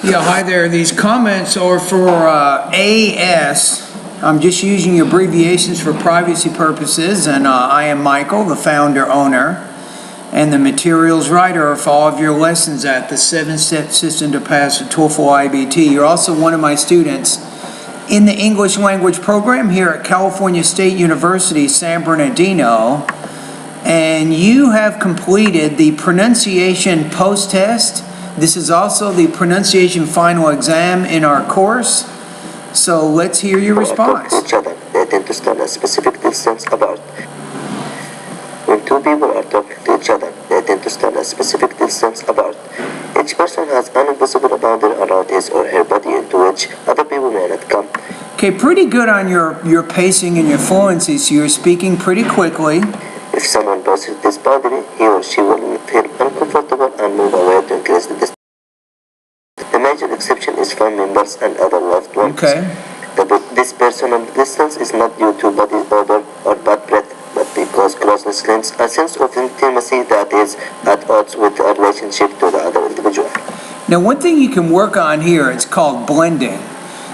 Yeah, hi there. These comments are for AS. I'm just using abbreviations for privacy purposes, and I am Michael, the founder, owner, and the materials writer for all of your lessons at the 7-Step System to Pass the TOEFL IBT. You're also one of my students in the English language program here at California State University, San Bernardino, and you have completed the pronunciation post-test. This is also the pronunciation final exam in our course, so let's hear your response. Each other, they tend to stand a specific distance apart. When two people are talking to each other, they tend to stand a specific distance apart. Each person has an invisible boundary around his or her body into which other people may not come. Okay, pretty good on your pacing and your fluency, so you're speaking pretty quickly. If someone passes this boundary, he or she will feel uncomfortable and move away to increase the distance. The major exception is family members and other loved ones. Okay. This personal distance is not due to body odor or bad breath, but because closeness lends a sense of intimacy that is at odds with the relationship to the other individual. Now, one thing you can work on here, it's called blending.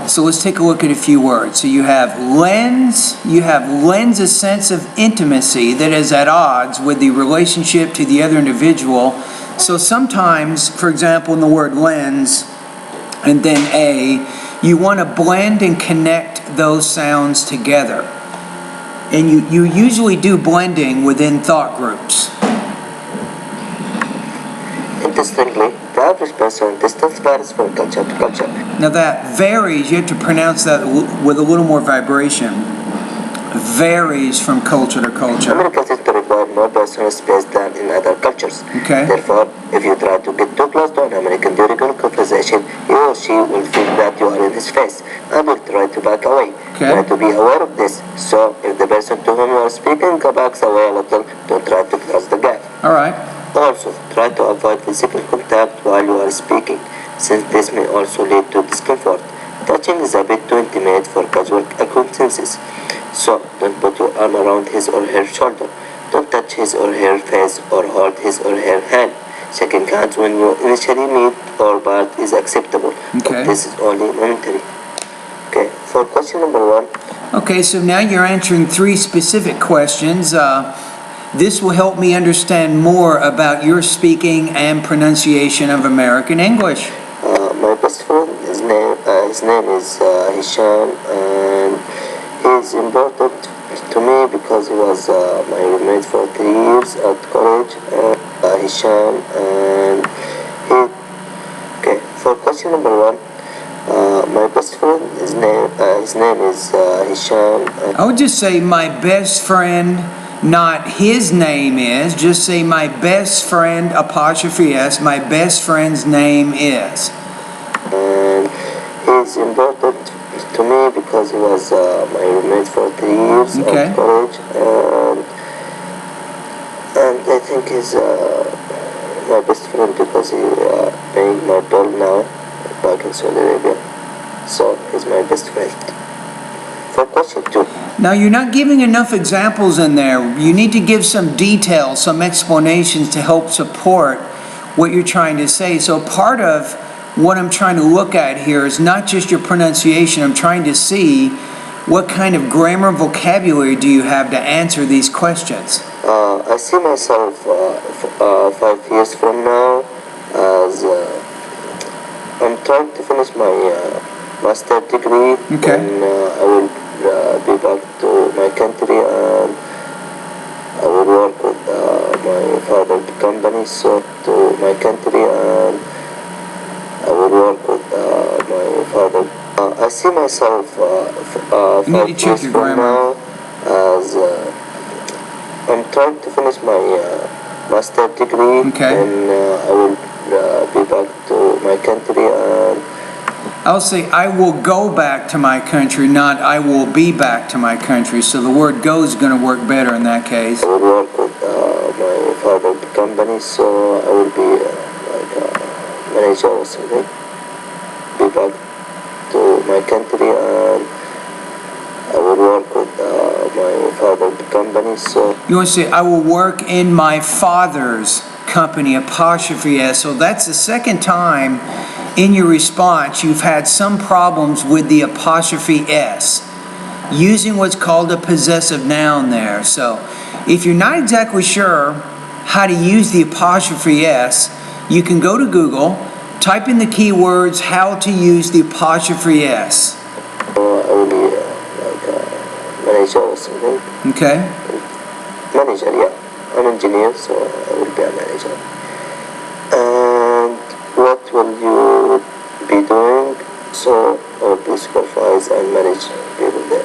So let's take a look at a few words. So you have lends a sense of intimacy that is at odds with the relationship to the other individual. So sometimes, for example, in the word lens and then a, you want to blend and connect those sounds together. And you usually do blending within thought groups. Interestingly, the average personal distance varies from culture to culture. Now that varies, you have to pronounce that with a little more vibration. Varies from culture to culture. Americans tend to require more personal space than in other cultures. Okay. Therefore, if you try to get too close to an American during a conversation, he or she will feel that you are in his face and will try to back away. Okay. Try to be aware of this. So, if the person to whom you are speaking backs away a little, don't try to close the gap. All right. Also, try to avoid physical contact while you are speaking, since this may also lead to discomfort. Touching is a bit too intimate for casual acquaintances, so don't put your arm around his or her shoulder. Don't touch his or her face or hold his or her hand. Shaking hands when you initially meet or part is acceptable, but this is only momentary. Okay, for question number 1. Okay, so now you're answering 3 specific questions. This will help me understand more about your speaking and pronunciation of American English. My best friend, his name is Hisham, and he's important to me because he was my roommate for 3 years at college. Hisham, and okay. For question number 1, my best friend, his name is Hisham. I would just say my best friend. Not his name is, just say my best friend, apostrophe S, my best friend's name is. And he's important to me because he was my roommate for 3 years at college, and I think he's my best friend because he paying my bill now back in Saudi Arabia, so he's my best friend. For question 2. Now, you're not giving enough examples in there. You need to give some details, some explanations to help support what you're trying to say. So part of what I'm trying to look at here is not just your pronunciation. I'm trying to see what kind of grammar and vocabulary do you have to answer these questions. I see myself 5 years from now as I'm trying to finish my master's degree, and I will be back to my country, and I will work with my father's company, so to my country, and I will work with my father. I see myself 5 years from now as I'm trying to finish my master's degree, and I will be back to my country, and I'll say I will go back to my country, not I will be back to my country. So the word go is going to work better in that case. I will work with my father's company, so I will be like a manager or something. Be back to my country, and I will work with my father's company, so... You want to say, I will work in my father's company, apostrophe S. So that's the second time in your response you've had some problems with the apostrophe S, using what's called a possessive noun there. So if you're not exactly sure how to use the apostrophe S, you can go to Google, type in the keywords how to use the apostrophe S. Only manager or something. Okay. Manager, yeah. I'm an engineer, so I will be a manager. And what will you be doing? So I will be supervise and manage people there.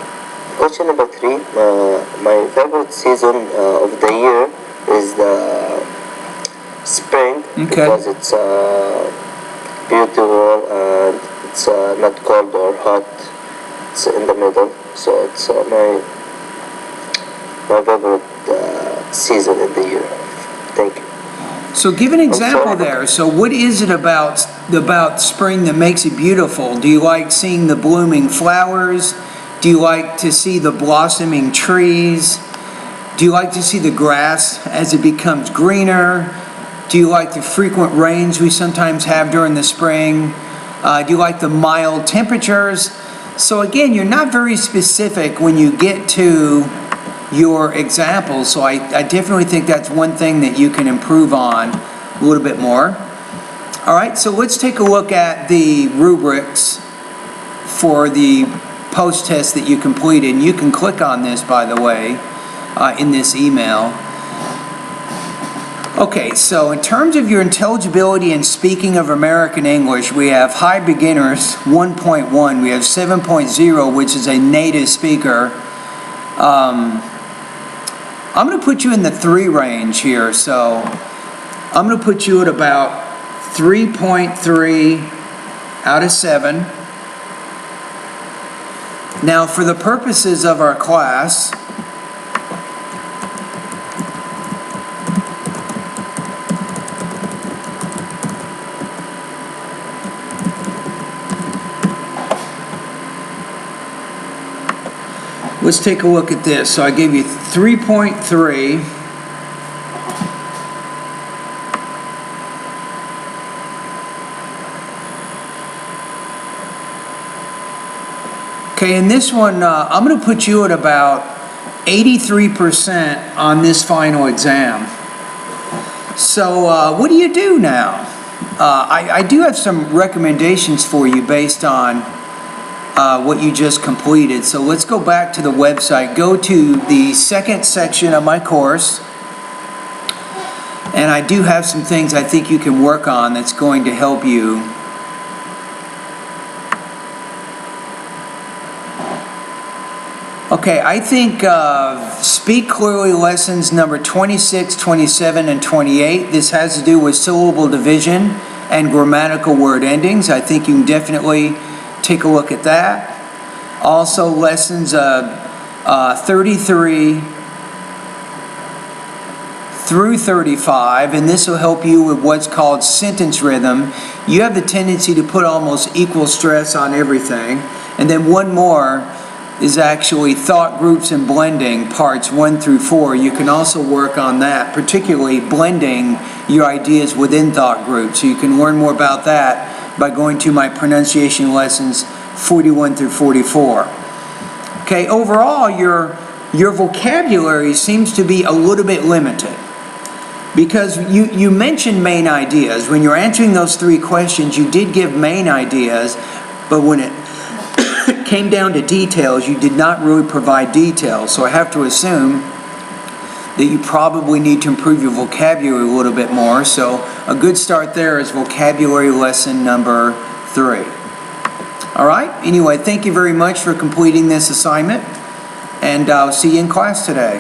Question number 3. My favorite season of the year is the spring, because it's beautiful and it's not cold or hot. It's in the middle, so it's my favorite season in the year. Thank you. So give an example there. So what is it about spring that makes it beautiful? Do you like seeing the blooming flowers? Do you like to see the blossoming trees? Do you like to see the grass as it becomes greener? Do you like the frequent rains we sometimes have during the spring? Do you like the mild temperatures? So again, you're not very specific when you get to your examples, so I definitely think that's one thing that you can improve on a little bit more. All right, so let's take a look at the rubrics for the post-test that you completed. And you can click on this, by the way, in this email. Okay, so in terms of your intelligibility and speaking of American English, we have High Beginners 1.1, we have 7.0, which is a native speaker. I'm going to put you in the 3 range here, so I'm going to put you at about 3.3 out of 7. Now, for the purposes of our class, let's take a look at this. So I gave you 3.3. Okay, in this one, I'm going to put you at about 83% on this final exam. So what do you do now? I do have some recommendations for you based on what you just completed. So let's go back to the website. Go to the second section of my course. And I do have some things I think you can work on that's going to help you. Okay, I think Speak Clearly lessons number 26, 27, and 28. This has to do with syllable division and grammatical word endings. I think you can definitely take a look at that. Also lessons 33 through 35, and this will help you with what's called sentence rhythm. You have the tendency to put almost equal stress on everything. And then one more is actually thought groups and blending, parts 1 through 4. You can also work on that, particularly blending your ideas within thought groups. So you can learn more about that by going to my pronunciation lessons 41 through 44. Okay, overall your vocabulary seems to be a little bit limited, because you mentioned main ideas. When you're answering those 3 questions, you did give main ideas, but when it came down to details, you did not really provide details. So I have to assume that you probably need to improve your vocabulary a little bit more. So a good start there is vocabulary lesson number 3. All right, anyway, thank you very much for completing this assignment, and I'll see you in class today.